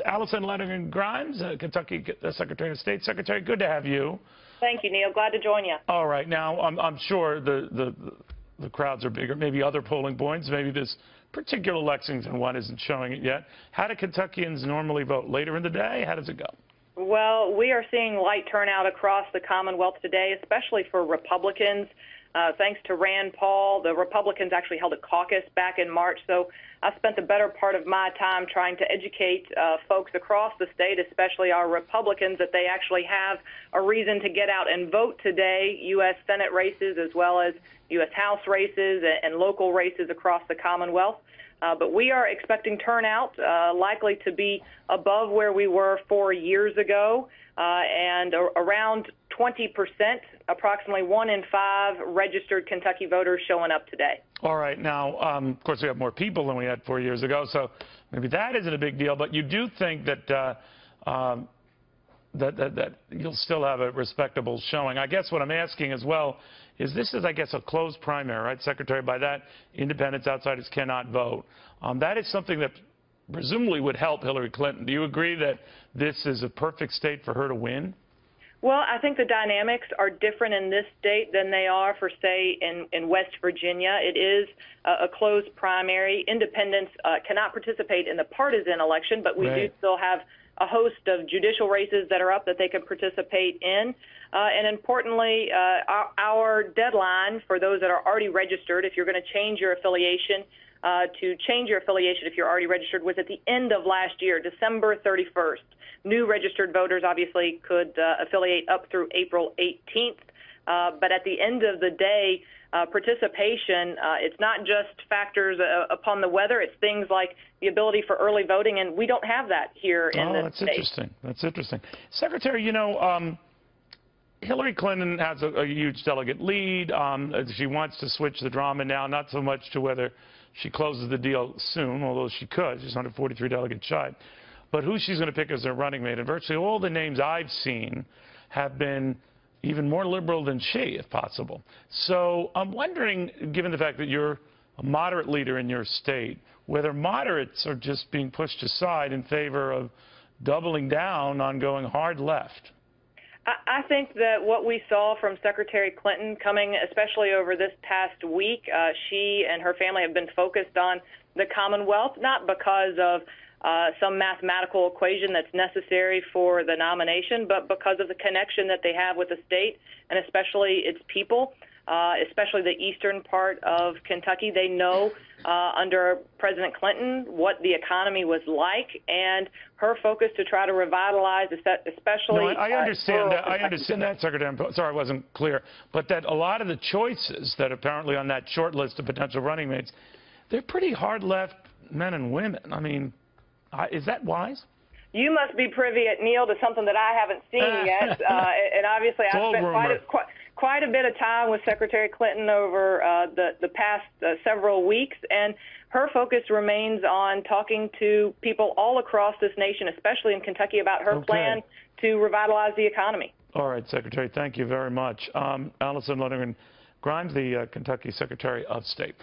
Allison Lonergan Grimes, Kentucky Secretary of State. Secretary, good to have you. Thank you, Neil. Glad to join you. All right. Now, I'm sure the crowds are bigger. Maybe other polling points. Maybe this particular Lexington one isn't showing it yet. How do Kentuckians normally vote? Later in the day? How does it go? Well, we are seeing light turnout across the Commonwealth today, especially for Republicans. Thanks to Rand Paul, the Republicans actually held a caucus back in March, so I spent the better part of my time trying to educate folks across the state, especially our Republicans, that they actually have a reason to get out and vote today, U.S. Senate races as well as U.S. House races and local races across the Commonwealth. But we are expecting turnout likely to be above where we were 4 years ago, and around 20%, approximately 1 in 5 registered Kentucky voters showing up today. All right. Now, of course, we have more people than we had 4 years ago, so maybe that isn't a big deal. But you do think that that you'll still have a respectable showing. I guess what I'm asking as well is this is, I guess, a closed primary, right, Secretary? By that, independents, outsiders cannot vote. That is something that presumably would help Hillary Clinton. Do you agree that this is a perfect state for her to win? Well, I think the dynamics are different in this state than they are for, say, in West Virginia. It is a closed primary. Independents cannot participate in the partisan election, but we do still have a host of judicial races that are up that they could participate in. And importantly, our deadline for those that are already registered, if you're going to change your affiliation, if you're already registered, was at the end of last year, December 31st. New registered voters obviously could affiliate up through April 18th. But at the end of the day, participation, it's not just factors upon the weather. It's things like the ability for early voting, and we don't have that here in this state. Interesting. That's interesting. Secretary, you know, Hillary Clinton has a huge delegate lead. She wants to switch the drama now, not so much to whether she closes the deal soon, although she could. She's 143 delegates shy. But who she's going to pick as her running mate. And virtually all the names I've seen have been even more liberal than she, if possible. So I'm wondering, given the fact that you're a moderate leader in your state, whether moderates are just being pushed aside in favor of doubling down on going hard left. I think that what we saw from Secretary Clinton coming, especially over this past week, she and her family have been focused on the Commonwealth, not because of some mathematical equation that's necessary for the nomination, but because of the connection that they have with the state and especially its people, especially the eastern part of Kentucky. They know under President Clinton what the economy was like, and her focus to try to revitalize, especially. No, I understand that. I understand that, Secretary. I'm sorry I wasn't clear, but that a lot of the choices that apparently on that short list of potential running mates, they're pretty hard left men and women. I mean, is that wise? You must be privy, Neil, to something that I haven't seen yet, and obviously I've spent quite a bit of time with Secretary Clinton over the past several weeks, and her focus remains on talking to people all across this nation, especially in Kentucky, about her plan to revitalize the economy. All right, Secretary, thank you very much. Allison Lonergan Grimes, the Kentucky Secretary of State.